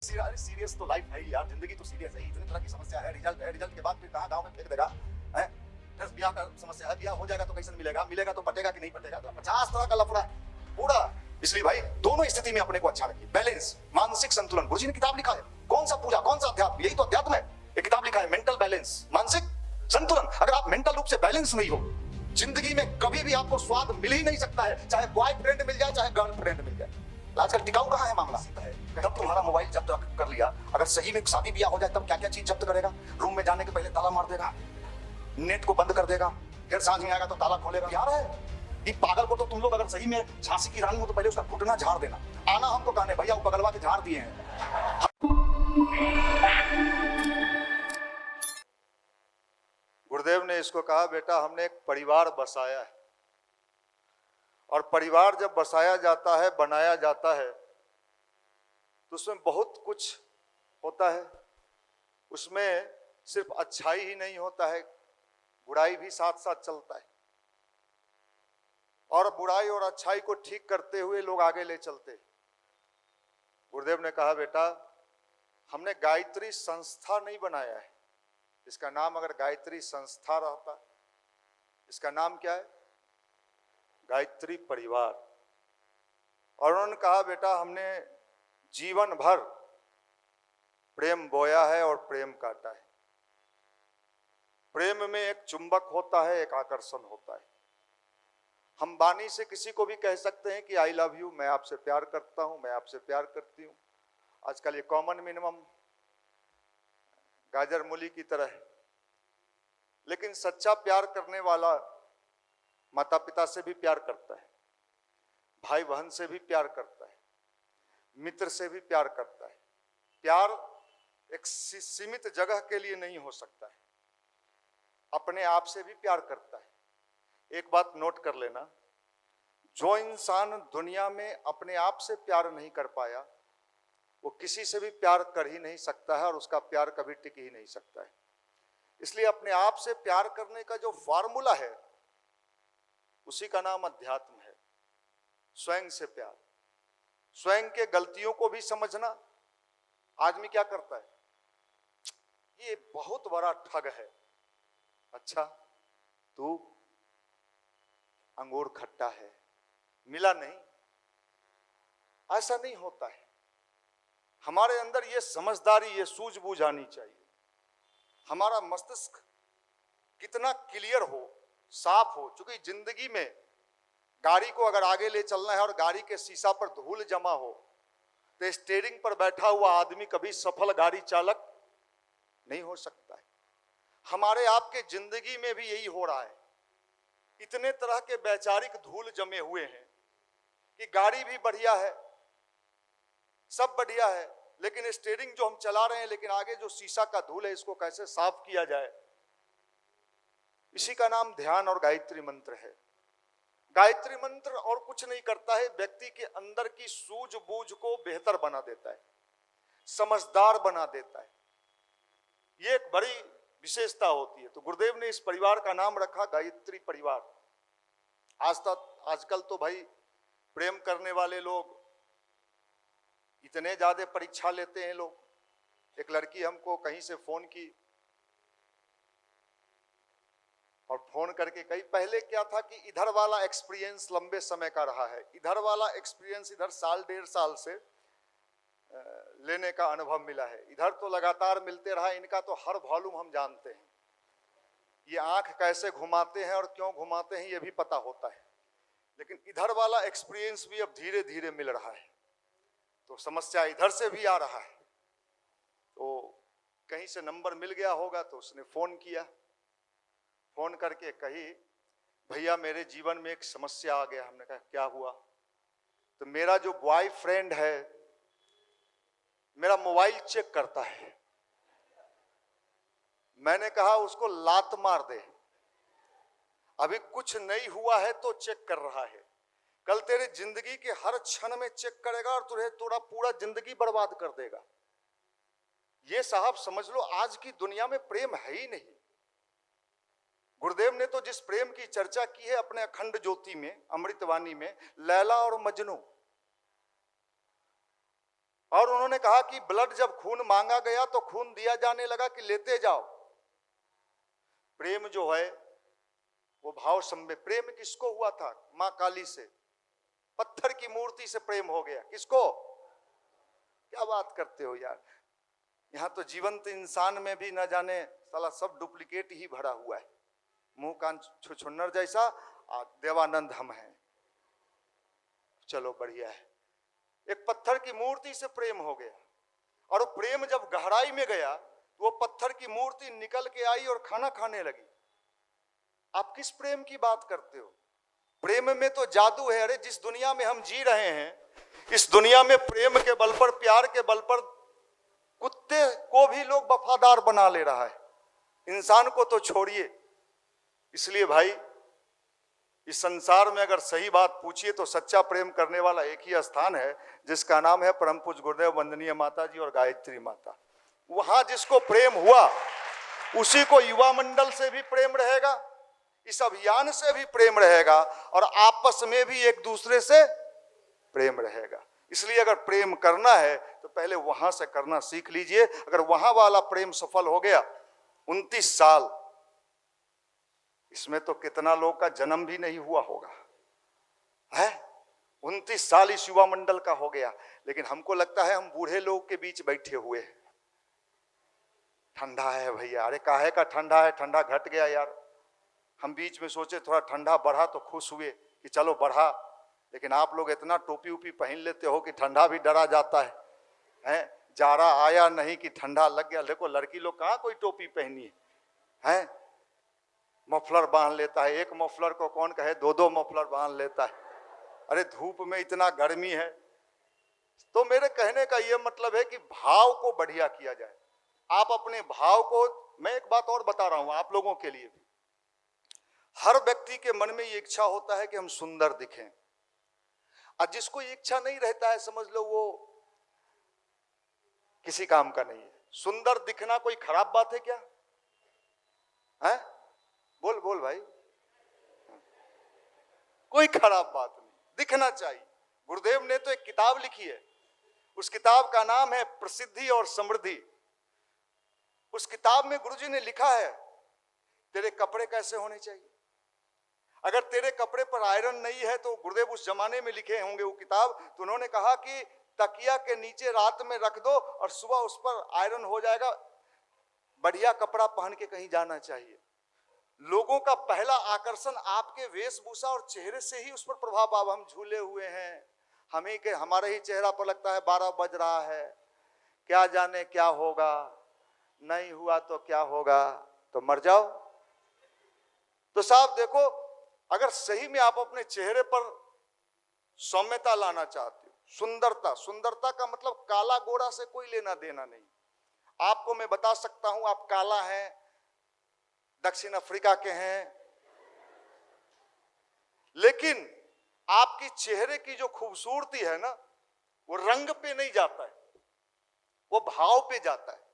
Serious तो life है ही यार, जिंदगी तो सीरियस है, इतनी तरह की समस्या है। रिजल्ट है, रिजल्ट के बाद फिर कहाँ गाँव में फेंक देगा है। फिर ब्याह का समस्या है, ब्याह हो जाएगा तो कैसे मिलेगा, मिलेगा तो पटेगा कि नहीं पटेगा, तो 50 तरह का लफड़ा पूरा। इसलिए भाई दोनों स्थिति में अपने को अच्छा रखिए, बैलेंस, मानसिक संतुलन। गुरुजी ने किताब लिखा है, कौन सा पूजा कौन सा अध्यात्म, यही तो अध्यात्म है। एक किताब लिखा है मेंटल बैलेंस, मानसिक संतुलन। अगर आप मेंटल रूप से बैलेंस नहीं हो, जिंदगी में कभी भी आपको स्वाद मिल ही नहीं सकता है, चाहे बॉयफ्रेंड मिल जाए चाहे गर्लफ्रेंड मिल जाए। आजकल टिकाऊ कहाँ है मामला है। तब तुम्हारा मोबाइल जब्त कर लिया, अगर सही में शादी ब्याह हो जाए तब क्या क्या चीज जब्त करेगा। रूम में जाने के पहले ताला मार देगा, नेट को बंद कर देगा, फिर सांझ में आएगा तो ताला खोलेगा। यार है ये पागल को तो तुम लोग अगर सही में झांसी की रानी हो तो पहले उसका घुटना झाड़ देना। आना हमको कहने भैया वो बगलवा के झाड़ दिए हैं। गुरुदेव ने इसको कहा, बेटा हमने एक परिवार बसाया है, और परिवार जब बसाया जाता है, बनाया जाता है, तो उसमें बहुत कुछ होता है। उसमें सिर्फ अच्छाई ही नहीं होता है, बुराई भी साथ साथ चलता है। और बुराई और अच्छाई को ठीक करते हुए लोग आगे ले चलते। गुरुदेव ने कहा, बेटा हमने गायत्री संस्था नहीं बनाया है। इसका नाम अगर गायत्री संस्था रहता, इसका नाम क्या है? गायत्री परिवार। और उन्होंने कहा, बेटा हमने जीवन भर प्रेम बोया है और प्रेम काटा है। प्रेम में एक चुंबक होता है, एक आकर्षण होता है। हम वाणी से किसी को भी कह सकते हैं कि आई लव यू, मैं आपसे प्यार करता हूं, मैं आपसे प्यार करती हूं। आजकल ये कॉमन मिनिमम गाजर मूली की तरह है। लेकिन सच्चा प्यार करने वाला माता पिता से भी प्यार करता है, भाई बहन से भी प्यार करता है, मित्र से भी प्यार करता है। प्यार एक सीमित जगह के लिए नहीं हो सकता है, अपने आप से भी प्यार करता है। एक बात नोट कर लेना, जो इंसान दुनिया में अपने आप से प्यार नहीं कर पाया, वो किसी से भी प्यार कर ही नहीं सकता है, और उसका प्यार कभी टिक ही नहीं सकता है। इसलिए अपने आप से प्यार करने का जो फार्मूला है, उसी का नाम अध्यात्म है। स्वयं से प्यार, स्वयं के गलतियों को भी समझना। आदमी क्या करता है, ये बहुत बड़ा ठग है। अच्छा तू अंगूर खट्टा है, मिला नहीं, ऐसा नहीं होता है। हमारे अंदर ये समझदारी, ये सूझबूझ आनी चाहिए। हमारा मस्तिष्क कितना क्लियर हो, साफ हो। चूंकि जिंदगी में गाड़ी को अगर आगे ले चलना है और गाड़ी के शीशा पर धूल जमा हो, तो स्टीयरिंग पर बैठा हुआ आदमी कभी सफल गाड़ी चालक नहीं हो सकता है। हमारे आपके जिंदगी में भी यही हो रहा है। इतने तरह के वैचारिक धूल जमे हुए हैं कि गाड़ी भी बढ़िया है, सब बढ़िया है, लेकिन स्टीयरिंग जो हम चला रहे हैं, लेकिन आगे जो शीशा का धूल है, इसको कैसे साफ किया जाए। इसी का नाम ध्यान और गायत्री मंत्र है। गायत्री मंत्र और कुछ नहीं करता है, व्यक्ति के अंदर की सूझबूझ को बेहतर बना देता है, समझदार बना देता है। ये एक बड़ी विशेषता होती है। तो गुरुदेव ने इस परिवार का नाम रखा गायत्री परिवार। आजकल तो भाई प्रेम करने वाले लोग इतने ज्यादा परीक्षा लेते हैं लोग। एक लड़की हमको कहीं से फोन की, और फोन करके कही, पहले क्या था कि इधर वाला एक्सपीरियंस लंबे समय का रहा है, इधर वाला एक्सपीरियंस इधर साल डेढ़ साल से लेने का अनुभव मिला है। इधर तो लगातार मिलते रहा, इनका तो हर वॉल्यूम हम जानते हैं। ये आंख कैसे घुमाते हैं और क्यों घुमाते हैं ये भी पता होता है। लेकिन इधर वाला एक्सपीरियंस भी अब धीरे धीरे मिल रहा है, तो समस्या इधर से भी आ रहा है। तो कहीं से नंबर मिल गया होगा, तो उसने फोन किया। फोन करके कही, भैया मेरे जीवन में एक समस्या आ गया। हमने कहा क्या हुआ? तो मेरा जो बॉयफ्रेंड है, मेरा मोबाइल चेक करता है। मैंने कहा उसको लात मार दे, अभी कुछ नहीं हुआ है तो चेक कर रहा है, कल तेरे जिंदगी के हर क्षण में चेक करेगा और तुझे थोड़ा पूरा जिंदगी बर्बाद कर देगा। ये साहब समझ लो, आज की दुनिया में प्रेम है ही नहीं। गुरुदेव ने तो जिस प्रेम की चर्चा की है अपने अखंड ज्योति में, अमृतवाणी में, लैला और मजनू, और उन्होंने कहा कि ब्लड जब खून मांगा गया तो खून दिया जाने लगा कि लेते जाओ। प्रेम जो है वो भाव संवेद। प्रेम किसको हुआ था? मां काली से, पत्थर की मूर्ति से प्रेम हो गया। किसको? क्या बात करते हो यार, यहां तो जीवंत इंसान में भी न जाने साला सब डुप्लीकेट ही भरा हुआ है। मुंह कान छुछुन्नर जैसा देवानंद हम हैं। चलो बढ़िया है। एक पत्थर की मूर्ति से प्रेम हो गया, और प्रेम जब गहराई में गया तो वो पत्थर की मूर्ति निकल के आई और खाना खाने लगी। आप किस प्रेम की बात करते हो? प्रेम में तो जादू है। अरे जिस दुनिया में हम जी रहे हैं, इस दुनिया में प्रेम के बल पर, प्यार के बल पर कुत्ते को भी लोग वफादार बना ले रहा है, इंसान को तो छोड़िए। इसलिए भाई, इस संसार में अगर सही बात पूछिए तो सच्चा प्रेम करने वाला एक ही स्थान है, जिसका नाम है परम पूज्य गुरुदेव वंदनीय माता जी और गायत्री माता। वहां जिसको प्रेम हुआ उसी को युवा मंडल से भी प्रेम रहेगा, इस अभियान से भी प्रेम रहेगा, और आपस में भी एक दूसरे से प्रेम रहेगा। इसलिए अगर प्रेम करना है तो पहले वहां से करना सीख लीजिए। अगर वहां वाला प्रेम सफल हो गया, 29 साल, इसमें तो कितना लोग का जन्म भी नहीं हुआ होगा है। 29 साल इस युवा मंडल का हो गया, लेकिन हमको लगता है हम बूढ़े लोग के बीच बैठे हुए हैं। ठंडा है भैया। अरे काहे का ठंडा है? ठंडा घट गया यार। हम बीच में सोचे थोड़ा ठंडा बढ़ा तो खुश हुए कि चलो बढ़ा, लेकिन आप लोग इतना टोपी उपी पहन लेते हो कि ठंडा भी डरा जाता है। जाड़ा आया नहीं कि ठंडा लग गया। देखो लड़की लोग कहाँ कोई टोपी पहनी है, मफलर बांध लेता है। एक मफलर को कौन कहे, दो दो मफलर बांध लेता है। अरे धूप में इतना गर्मी है। तो मेरे कहने का यह मतलब है कि भाव को बढ़िया किया जाए। आप अपने भाव को, मैं एक बात और बता रहा हूं आप लोगों के लिए भी, हर व्यक्ति के मन में ये इच्छा होता है कि हम सुंदर दिखें, और जिसको ये इच्छा नहीं रहता है समझ लो वो किसी काम का नहीं है। सुंदर दिखना कोई खराब बात है क्या? है? बोल बोल भाई, कोई खराब बात नहीं, दिखना चाहिए। गुरुदेव ने तो एक किताब लिखी है, उस किताब का नाम है प्रसिद्धि और समृद्धि। उस किताब में गुरुजी ने लिखा है तेरे कपड़े कैसे होने चाहिए। अगर तेरे कपड़े पर आयरन नहीं है, तो गुरुदेव उस जमाने में लिखे होंगे वो किताब, तो उन्होंने कहा कि तकिया के नीचे रात में रख दो और सुबह उस पर आयरन हो जाएगा। बढ़िया कपड़ा पहन के कहीं जाना चाहिए। लोगों का पहला आकर्षण आपके वेशभूषा और चेहरे से ही उस पर प्रभाव पाव। हम झूले हुए हैं, हमें के हमारे ही चेहरा पर लगता है 12 बज रहा है, क्या जाने क्या होगा, नहीं हुआ तो क्या होगा, तो मर जाओ। तो साहब देखो, अगर सही में आप अपने चेहरे पर सौम्यता लाना चाहते हो, सुंदरता, सुंदरता का मतलब काला गोरा से कोई लेना देना नहीं। आपको मैं बता सकता हूं, आप काला हैं, दक्षिण अफ्रीका के हैं, लेकिन आपकी चेहरे की जो खूबसूरती है ना, वो रंग पे नहीं जाता है, वो भाव पे जाता है।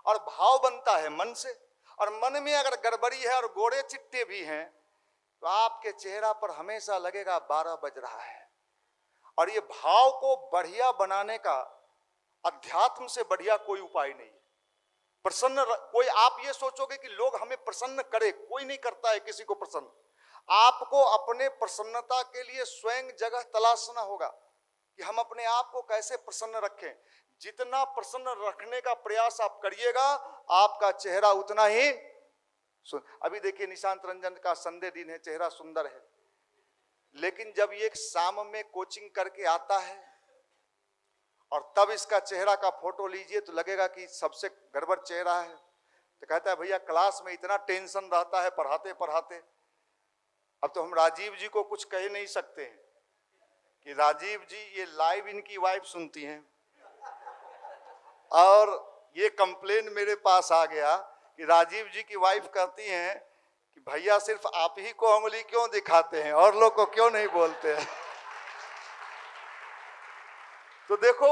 और भाव बनता है मन से, और मन में अगर गड़बड़ी है और गोरे चिट्टे भी हैं, तो आपके चेहरा पर हमेशा लगेगा 12 बज रहा है। और ये भाव को बढ़िया बनाने का अध्यात्म से बढ़िया कोई उपाय नहीं है। प्रसन्न कोई, आप ये सोचोगे कि लोग हमें प्रसन्न करे, कोई नहीं करता है किसी को प्रसन्न। आपको अपने प्रसन्नता के लिए स्वयं जगह तलाशना होगा कि हम अपने आप को कैसे प्रसन्न रखें। जितना प्रसन्न रखने का प्रयास आप करिएगा, आपका चेहरा उतना ही अभी देखिए निशांत रंजन का संडे दिन है, चेहरा सुंदर है, लेकिन जब ये शाम में कोचिंग करके आता है और तब इसका चेहरा का फोटो लीजिए तो लगेगा कि सबसे गड़बड़ चेहरा है। तो कहता है भैया क्लास में इतना टेंशन रहता है पढ़ाते पढ़ाते। अब तो हम राजीव जी को कुछ कह नहीं सकते हैं कि राजीव जी, ये लाइव इनकी वाइफ सुनती हैं, और ये कंप्लेन मेरे पास आ गया कि राजीव जी की वाइफ कहती हैं कि भैया सिर्फ आप ही को उंगली क्यों दिखाते हैं, और लोग को क्यों नहीं बोलते हैं। तो देखो,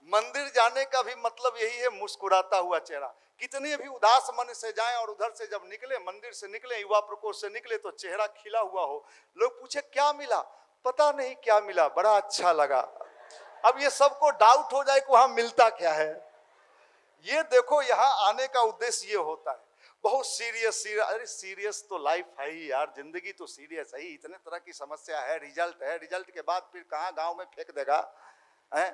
मंदिर जाने का भी मतलब यही है, मुस्कुराता हुआ चेहरा। कितने भी उदास मन से जाएं और उधर से जब निकले, मंदिर से निकले, युवा प्रकोष्ठ से निकले, तो चेहरा खिला हुआ हो। लोग पूछे क्या मिला, पता नहीं क्या मिला, बड़ा अच्छा लगा। अब ये सबको डाउट हो जाए कि वहां मिलता क्या है। ये देखो, यहाँ आने का उद्देश्य ये होता है, बहुत सीरियस सीरियस। अरे सीरियस तो लाइफ है ही यार, जिंदगी तो सीरियस है ही। इतने तरह की समस्या है, रिजल्ट है, रिजल्ट के बाद फिर कहाँ गांव में फेंक देगा है।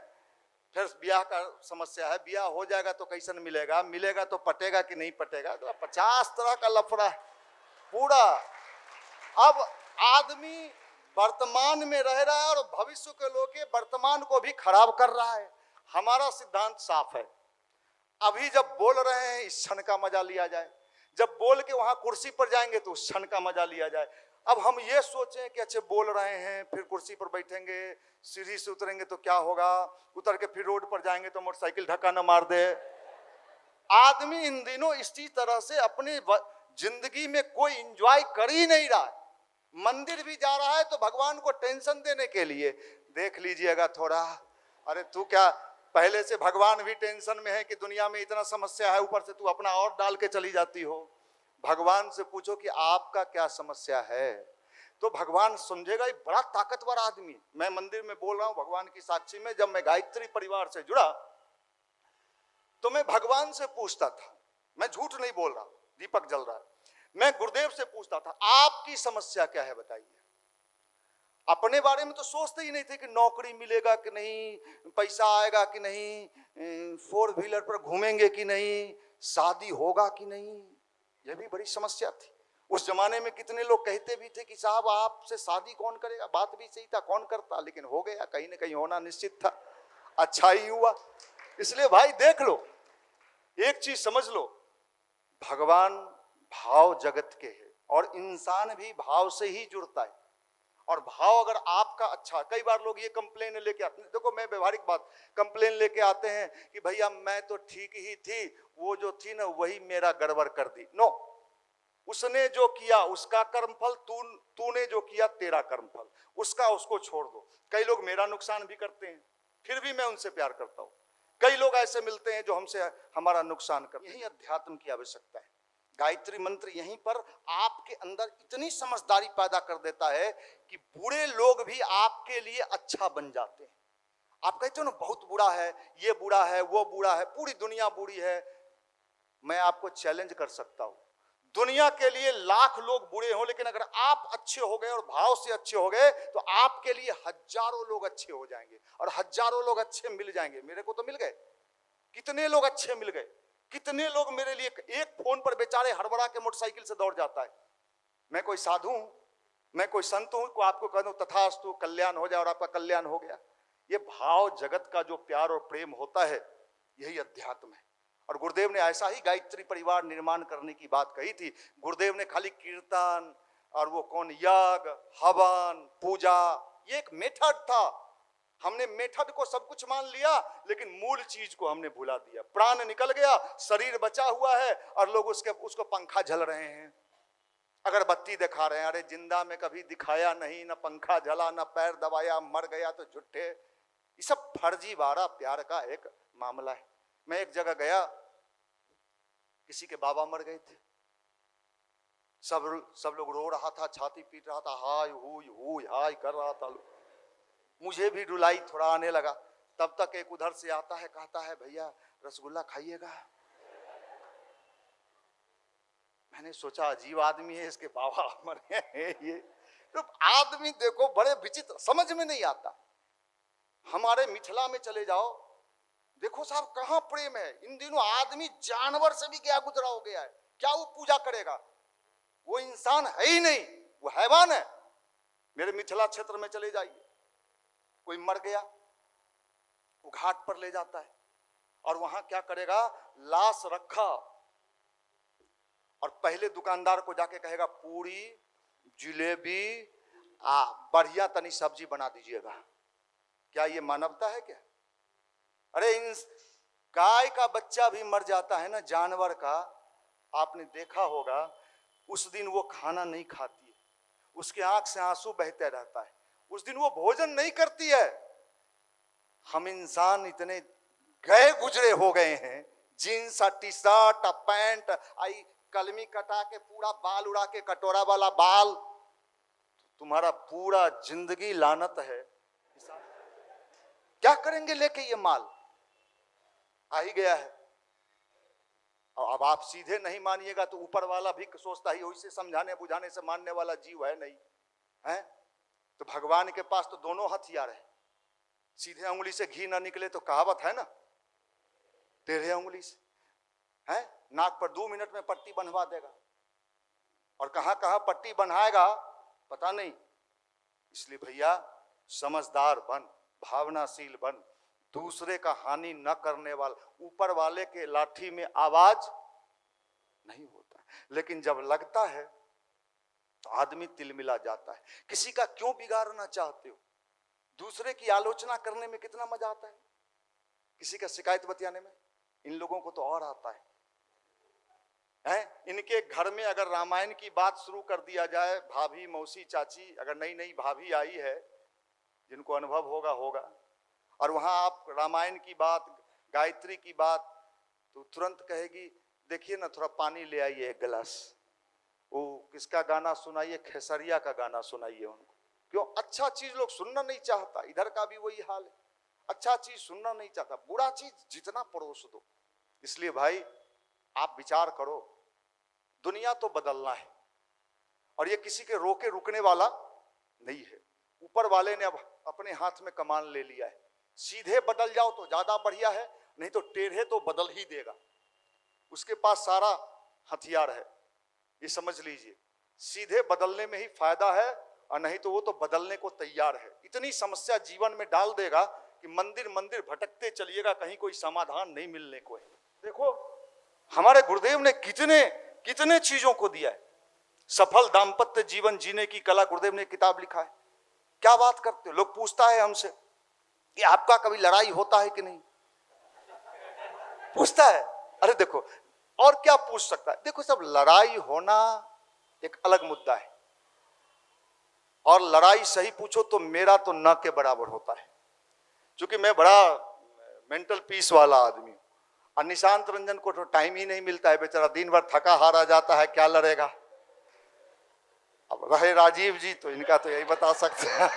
फिर ब्याह का समस्या है, ब्याह हो जाएगा तो कैसन मिलेगा, मिलेगा तो पटेगा कि नहीं पटेगा, तो 50 तरह का लफड़ा है पूरा। अब आदमी वर्तमान में रह रहा है और भविष्य के लोग के वर्तमान को भी खराब कर रहा है। हमारा सिद्धांत साफ है, अभी जब बोल रहे हैं इस क्षण का मजा लिया जाए, जब बोल के वहां कुर्सी पर जाएंगे तो उस क्षण का मजा लिया जाए। अब हम ये सोचें कि अच्छे बोल रहे हैं, फिर कुर्सी पर बैठेंगे, सीढ़ी से उतरेंगे तो क्या होगा, उतर के फिर रोड पर जाएंगे तो मोटरसाइकिल धक्का न मार दे। आदमी इन दिनों इसी तरह से अपनी जिंदगी में कोई एंजॉय कर ही नहीं रहा है। मंदिर भी जा रहा है तो भगवान को टेंशन देने के लिए, देख लीजिएगा थोड़ा। अरे तू क्या पहले से भगवान भी टेंशन में है कि दुनिया में इतना समस्या है, ऊपर से तू अपना और डाल के चली जाती हो। भगवान से पूछो कि आपका क्या समस्या है, तो भगवान समझेगा ये बड़ा ताकतवर आदमी। मैं मंदिर में बोल रहा हूं भगवान की साक्षी में, जब मैं गायत्री परिवार से जुड़ा तो मैं भगवान से पूछता था, मैं झूठ नहीं बोल रहा, दीपक जल रहा है, मैं गुरुदेव से पूछता था आपकी समस्या क्या है बताइए। अपने बारे में तो सोचते ही नहीं थे कि नौकरी मिलेगा कि नहीं, पैसा आएगा कि नहीं, 4 व्हीलर पर घूमेंगे कि नहीं, शादी होगा कि नहीं, यह भी बड़ी समस्या थी। उस जमाने में कितने लोग कहते भी थे कि साहब आपसे शादी कौन करेगा, बात भी सही था, कौन करता, लेकिन हो गया, कहीं ना कहीं होना निश्चित था, अच्छा ही हुआ। इसलिए भाई देख लो, एक चीज समझ लो, भगवान भाव जगत के है और इंसान भी भाव से ही जुड़ता है। और भाव अगर आपका अच्छा, कई बार लोग ये कंप्लेन लेके आते हैं, देखो मैं व्यवहारिक बात, कंप्लेन लेके आते हैं कि भैया मैं तो ठीक ही थी, वो जो थी ना वही मेरा गड़बड़ कर दी। नो, उसने जो किया उसका कर्मफल, तूने जो किया तेरा कर्मफल, उसका उसको छोड़ दो। कई लोग मेरा नुकसान भी करते हैं, फिर भी मैं उनसे प्यार करता हूं। कई लोग ऐसे मिलते हैं जो हमसे हमारा नुकसान करते हैं। यही अध्यात्म की आवश्यकता है। गायत्री मंत्र यहीं पर आपके अंदर इतनी समझदारी पैदा कर देता है कि बुरे लोग भी आपके लिए अच्छा बन जाते हैं। आप कहते हो ना बहुत बुरा है, ये बुरा है, वो बुरा है, पूरी दुनिया बुरी है। मैं आपको चैलेंज कर सकता हूं, दुनिया के लिए लाख लोग बुरे हों, लेकिन अगर आप अच्छे हो गए और भाव से अच्छे हो गए तो आपके लिए हजारों लोग अच्छे हो जाएंगे और हजारों लोग अच्छे मिल जाएंगे। मेरे को तो मिल गए, कितने लोग अच्छे मिल गए, कितने लोग मेरे लिए एक फोन पर बेचारे हड़बड़ा के मोटरसाइकिल से दौड़ जाता है। मैं कोई साधु हूं, मैं कोई संत हूं को आपको कह दूं तथास्तु कल्याण हो जाए और आपका कल्याण हो गया। ये भाव जगत का जो प्यार और प्रेम होता है, यही अध्यात्म है। और गुरुदेव ने ऐसा ही गायत्री परिवार निर्माण करने की बात कही थी। गुरुदेव ने खाली कीर्तन और वो कौन यज्ञ, हवन, पूजा, ये एक मेथड था। हमने मेथड को सब कुछ मान लिया, लेकिन मूल चीज को हमने भुला दिया। प्राण निकल गया, शरीर बचा हुआ है और लोग उसको पंखा झल रहे हैं, अगरबत्ती दिखा रहे हैं। अरे जिंदा में कभी दिखाया नहीं, न पंखा झला, न पैर दबाया, मर गया तो झूठे। ये सब फर्जीवाड़ा प्यार का एक मामला है। मैं एक जगह गया, किसी के बाबा मर गए थे, सब लोग रो रहा था, छाती पीट रहा था, हाय हुई हाय कर रहा था। मुझे भी रुलाई थोड़ा आने लगा। तब तक एक उधर से आता है, कहता है भैया रसगुल्ला खाइएगा। मैंने सोचा अजीब आदमी है, इसके बाबा मरे हैं। ये तो आदमी देखो बड़े विचित्र, समझ में नहीं आता। हमारे मिथिला में चले जाओ, देखो साहब कहां प्रेम है। इन दिनों आदमी जानवर से भी क्या गुजरा हो गया है। क्या वो पूजा करेगा, वो इंसान है ही नहीं, वो हैवान है। मेरे मिथिला क्षेत्र में चले जाइए, कोई मर गया, वो घाट पर ले जाता है और वहां क्या करेगा, लाश रखा और पहले दुकानदार को जाके कहेगा पूरी जिलेबी बढ़िया तनी सब्जी बना दीजिएगा। क्या ये मानवता है क्या? अरे इन गाय का बच्चा भी मर जाता है ना, जानवर का, आपने देखा होगा, उस दिन वो खाना नहीं खाती है, उसके आंख से आंसू बहते रहता है, उस दिन वो भोजन नहीं करती है। हम इंसान इतने गए गुजरे हो गए हैं, जीन्स, टी शर्ट, पैंट, आई कलमी कटा के पूरा बाल उड़ा के, कटोरा वाला बाल, तुम्हारा पूरा जिंदगी लानत है। क्या करेंगे लेके ये माल? आ ही गया है। और अब आप सीधे नहीं मानिएगा तो ऊपर वाला भी सोचता ही वैसे, समझाने बुझाने से मानने वाला जीव है नहीं है। तो भगवान के पास तो दोनों हथियार है। सीधे उंगली से घी ना निकले तो कहावत है ना, टेढ़े उंगली से है, नाक पर 2 मिनट में पट्टी बंधवा देगा। और कहां कहां पट्टी बंधाएगा पता नहीं। इसलिए भैया समझदार बन, भावनाशील बन, दूसरे का हानि न करने वाला। ऊपर वाले के लाठी में आवाज नहीं होता, लेकिन जब लगता है तो आदमी तिलमिला जाता है। किसी का क्यों बिगाड़ना चाहते हो? दूसरे की आलोचना करने में कितना मजा आता है, किसी का शिकायत बतियाने में। इन लोगों को तो और आता है। इनके घर में अगर रामायण की बात शुरू कर दिया जाए, भाभी मौसी चाची, अगर नई नई भाभी आई है, जिनको अनुभव होगा, और वहां आप रामायण की बात, गायत्री की बात, तो तुरंत कहेगी देखिए ना थोड़ा पानी ले आइए 1 गिलास। वो किसका गाना सुनाइए? खेसरिया का गाना सुनाइए उनको। क्यों? अच्छा चीज लोग सुनना नहीं चाहता। इधर का भी वही हाल है, अच्छा चीज सुनना नहीं चाहता, बुरा चीज जितना परोस दो। इसलिए भाई आप विचार करो, दुनिया तो बदलना है और ये किसी के रोके रुकने वाला नहीं है। ऊपर वाले ने अब अपने हाथ में कमान ले लिया है। सीधे बदल जाओ तो ज्यादा बढ़िया है, नहीं तो टेढ़े तो बदल ही देगा। उसके पास सारा हथियार है, ये समझ लीजिए। सीधे बदलने में ही फायदा है, और नहीं तो वो तो बदलने को तैयार है। इतनी समस्या जीवन में डाल देगा कि मंदिर मंदिर भटकते चलिएगा, कहीं कोई समाधान नहीं मिलने को है। देखो हमारे गुरुदेव ने कितने कितने चीजों को दिया है। सफल दाम्पत्य जीवन जीने की कला, गुरुदेव ने किताब लिखा है। क्या बात करते हो? लोग पूछता है हमसे कि आपका कभी लड़ाई होता है कि नहीं, पूछता है। अरे देखो, और क्या पूछ सकता है? देखो सब लड़ाई होना एक अलग मुद्दा है, और लड़ाई सही पूछो तो मेरा तो न के बराबर होता है, क्योंकि मैं बड़ा मेंटल पीस वाला आदमी हूं। और निशांत रंजन को तो टाइम ही नहीं मिलता है, बेचारा दिन भर थका हारा जाता है, क्या लड़ेगा। अब रहे राजीव जी तो इनका तो यही बता सकते हैं।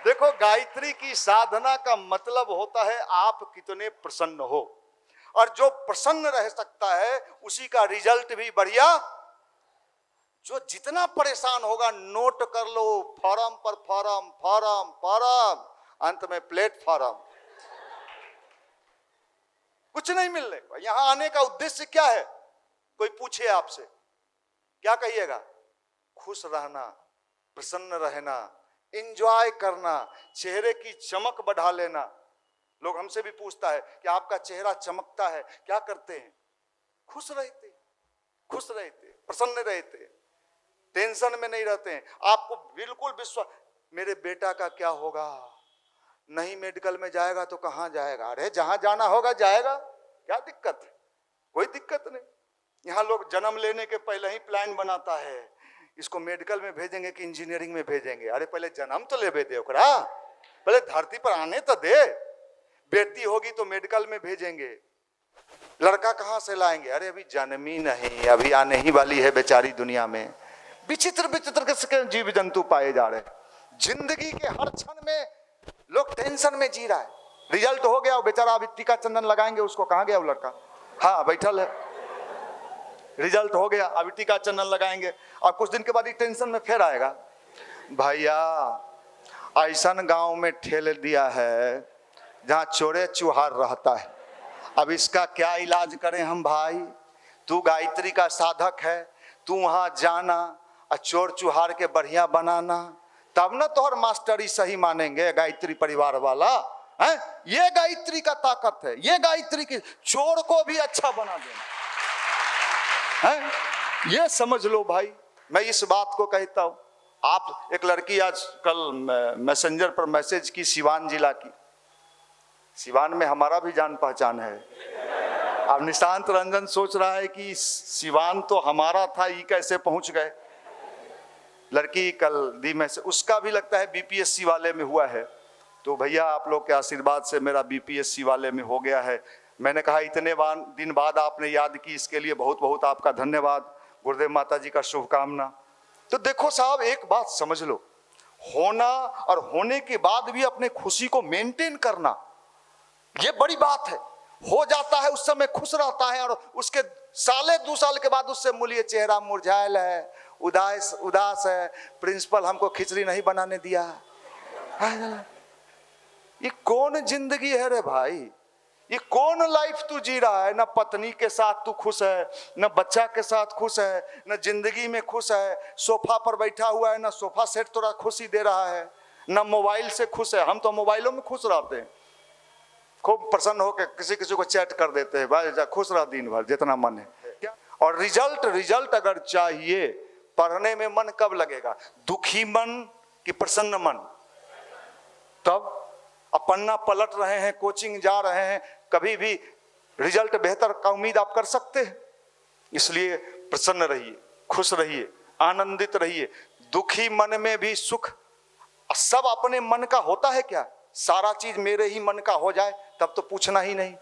देखो गायत्री की साधना का मतलब होता है आप कितने प्रसन्न हो, और जो प्रसन्न रह सकता है उसी का रिजल्ट भी बढ़िया। जो जितना परेशान होगा नोट कर लो, फॉर्म पर फॉर्म, फॉर्म फॉर्म, अंत में प्लेटफॉर्म। कुछ नहीं मिलने को। यहां आने का उद्देश्य क्या है? कोई पूछे आपसे, क्या कहिएगा? खुश रहना, प्रसन्न रहना, एंजॉय करना, चेहरे की चमक बढ़ा लेना। लोग हमसे भी पूछता है कि आपका चेहरा चमकता है, क्या करते हैं? खुश रहते, खुश रहते, प्रसन्न रहते, टेंशन में नहीं रहते हैं। आपको बिल्कुल विश्वास, मेरे बेटा का क्या होगा, नहीं मेडिकल में जाएगा तो कहां जाएगा? अरे जहां जाना होगा जाएगा, क्या दिक्कत है? कोई दिक्कत नहीं। यहाँ लोग जन्म लेने के पहले ही प्लान बनाता है, इसको मेडिकल में भेजेंगे कि इंजीनियरिंग में भेजेंगे। अरे पहले जन्म तो ले दे ओकरा, पहले धरती पर आने तो दे। बेटी होगी तो मेडिकल में भेजेंगे, लड़का कहां से लाएंगे? अरे अभी जन्मी नहीं, अभी आने ही वाली है बेचारी दुनिया में। विचित्र विचित्र के जीव जंतु पाए जा रहे हैं। जिंदगी के हर क्षण में लोग टेंशन में जी रहा है। रिजल्ट हो गया, वो बेचारा अभी टीका चंदन लगाएंगे उसको, कहां गया वो लड़का? हाँ बैठल है। रिजल्ट हो गया, अभी टीका चंदन लगाएंगे, और कुछ दिन के बाद ही टेंशन में फिर आएगा। भैया ऐसा गांव में ठेल दिया है जहां चोरे चुहार रहता है। अब इसका क्या इलाज करें हम भाई? तू गायत्री का साधक है, तू वहां जाना और चोर चुहार के बढ़िया बनाना, तब ना तोहर मास्टरी सही मानेंगे गायत्री परिवार वाला है। ये गायत्री का ताकत है, ये गायत्री की, चोर को भी अच्छा बना देना है। ये समझ लो भाई। मैं इस बात को कहता हूं। आप, एक लड़की आज कल मैसेंजर पर मैसेज की, सिवान जिला की। सिवान में हमारा भी जान पहचान है। अब निशांत रंजन सोच रहा है कि सिवान तो हमारा था, ये कैसे पहुंच गए। लड़की कल दी मैसेज, उसका भी लगता है बीपीएससी वाले में हुआ है। तो भैया आप लोग के आशीर्वाद से मेरा बीपीएससी वाले में हो गया है। मैंने कहा इतने दिन बाद आपने याद की, इसके लिए बहुत बहुत आपका धन्यवाद। गुरुदेव माता जी का शुभकामना। तो देखो साहब एक बात समझ लो, होना और होने के बाद भी अपने खुशी को मेंटेन करना, ये बड़ी बात है। हो जाता है उस समय खुश रहता है और उसके साले 2 साल के बाद उससे मूल्य चेहरा मुरझायल है, उदास है, प्रिंसिपल हमको खिचड़ी नहीं बनाने दिया। ये कौन जिंदगी है रे भाई? ये कौन लाइफ तू जी रहा है? ना पत्नी के साथ तू खुश है, ना बच्चा के साथ खुश है, ना जिंदगी में खुश है। सोफा पर बैठा हुआ है, ना सोफा सेट तोरा खुशी दे रहा है, ना मोबाइल से खुश है। हम तो मोबाइलों में खुश रहते हैं, खूब प्रसन्न होकर किसी किसी को चैट कर देते हैं, भाई खुश रह दिन भर जितना मन है। और रिजल्ट अगर चाहिए, पढ़ने में मन कब लगेगा? दुखी मन कि प्रसन्न मन? तब अब पन्ना पलट रहे हैं, कोचिंग जा रहे हैं, कभी भी रिजल्ट बेहतर का उम्मीद आप कर सकते हैं? इसलिए प्रसन्न रहिए, खुश रहिए, आनंदित रहिए। दुखी मन में भी सुख। सब अपने मन का होता है क्या? सारा चीज मेरे ही मन का हो जाए तब तो पूछना ही नहीं।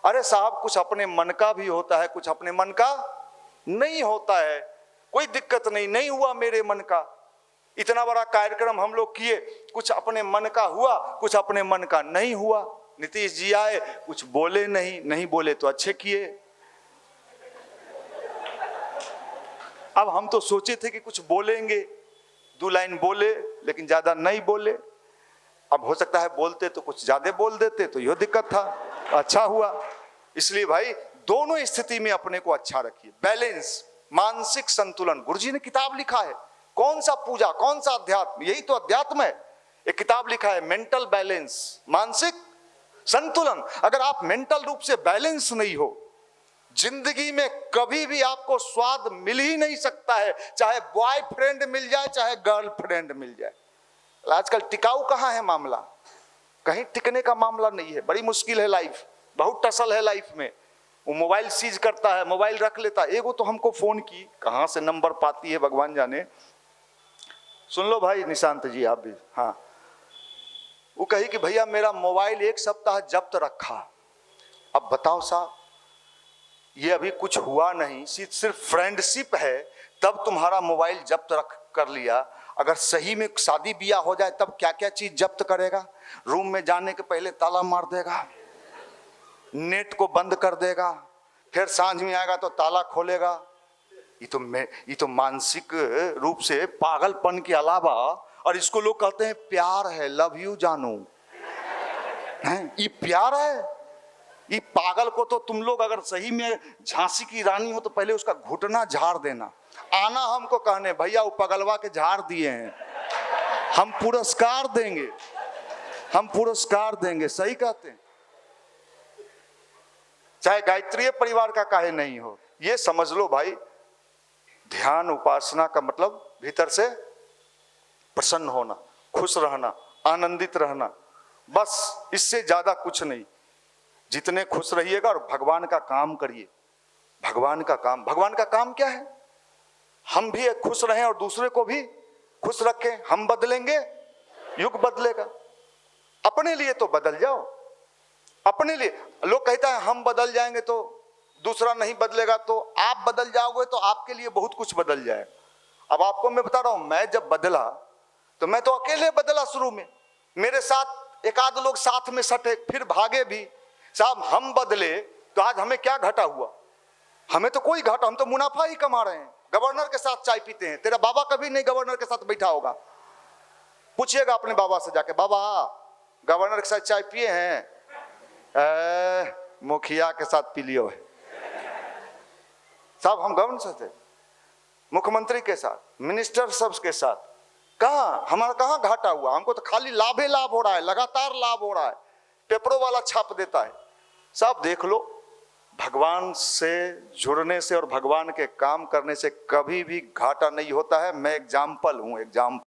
अरे साहब, कुछ अपने मन का भी होता है, कुछ अपने मन का नहीं होता है। कोई दिक्कत नहीं, नहीं हुआ मेरे मन का। इतना बड़ा कार्यक्रम हम लोग किए, कुछ अपने मन का हुआ, कुछ अपने मन का नहीं हुआ। नीतीश जी आए, कुछ बोले नहीं बोले तो अच्छे किए। अब हम तो सोचे थे कि कुछ बोलेंगे, 2 लाइन बोले, लेकिन ज्यादा नहीं बोले। अब हो सकता है बोलते तो कुछ ज्यादा बोल देते तो यह दिक्कत था। अच्छा हुआ। इसलिए भाई दोनों स्थिति में अपने को अच्छा रखिए, बैलेंस, मानसिक संतुलन। गुरुजी ने किताब लिखा है, कौन सा पूजा, कौन सा अध्यात्म, यही तो अध्यात्म है। एक किताब लिखा है मेंटल बैलेंस, मानसिक संतुलन। अगर आप मेंटल रूप से बैलेंस नहीं हो, जिंदगी में कभी भी आपको स्वाद मिल ही नहीं सकता है। चाहे बॉयफ्रेंड मिल जाए, चाहे गर्लफ्रेंड मिल जाए। आजकल टिकाऊ कहाँ है मामला? कहीं टिकने का मामला नहीं है। बड़ी मुश्किल है लाइफ, बहुत टसल है लाइफ में। वो मोबाइल सीज करता है, मोबाइल रख लेता है। एगो तो हमको फोन की, कहाँ से नंबर पाती है भगवान जाने। सुन लो भाई निशांत जी, आप भी। हाँ, वो कही कि भैया मेरा मोबाइल 1 सप्ताह जब्त रखा। अब बताओ साहब, ये अभी कुछ हुआ नहीं, सिर्फ फ्रेंडशिप है, तब तुम्हारा मोबाइल जब्त रख कर लिया। अगर सही में शादी ब्याह हो जाए तब क्या क्या चीज जब्त करेगा? रूम में जाने के पहले ताला मार देगा, नेट को बंद कर देगा, फिर सांझ में आएगा तो ताला खोलेगा। ये तो मानसिक रूप से पागलपन के अलावा, और इसको लोग कहते हैं प्यार है, लव यू जानू। ये प्यार है? ये पागल को तो तुम लोग अगर सही में झांसी की रानी हो तो पहले उसका घुटना झाड़ देना। आना हमको कहने, भैया वो पगलवा के झाड़ दिए हैं, हम पुरस्कार देंगे, हम पुरस्कार देंगे। सही कहते हैं। चाहे गायत्रीय परिवार का काहे नहीं हो, ये समझ लो भाई। ध्यान उपासना का मतलब भीतर से प्रसन्न होना, खुश रहना, आनंदित रहना, बस। इससे ज्यादा कुछ नहीं। जितने खुश रहिएगा और भगवान का काम करिए। भगवान का काम क्या है? हम भी खुश रहें और दूसरे को भी खुश रखें। हम बदलेंगे, युग बदलेगा। अपने लिए तो बदल जाओ, अपने लिए। लोग कहता है हम बदल जाएंगे तो दूसरा नहीं बदलेगा, तो आप बदल जाओगे तो आपके लिए बहुत कुछ बदल जाए। अब आपको मैं बता रहा हूं, मैं जब बदला तो मैं तो अकेले बदला शुरू में। मेरे साथ एक आध लोग साथ में सटे, फिर भागे भी। साहब हम बदले तो आज हमें क्या घटा हुआ? हमें तो कोई घाटा, हम तो मुनाफा ही कमा रहे हैं। गवर्नर के साथ चाय पीते हैं। तेरा बाबा कभी नहीं गवर्नर के साथ बैठा होगा। पूछिएगा अपने बाबा से जाके, बाबा गवर्नर के साथ चाय पिए हैं? मुखिया के साथ पी लियो है। साहब हम गवर्नर से थे, मुख्यमंत्री के साथ, मिनिस्टर सब के साथ। कहाँ हमारा कहाँ घाटा हुआ? हमको तो खाली लाभ ही लाभ हो रहा है, लगातार लाभ हो रहा है। पेपरों वाला छाप देता है। साहब देख लो, भगवान से जुड़ने से और भगवान के काम करने से कभी भी घाटा नहीं होता है। मैं एग्जाम्पल हूँ, एग्जाम्पल।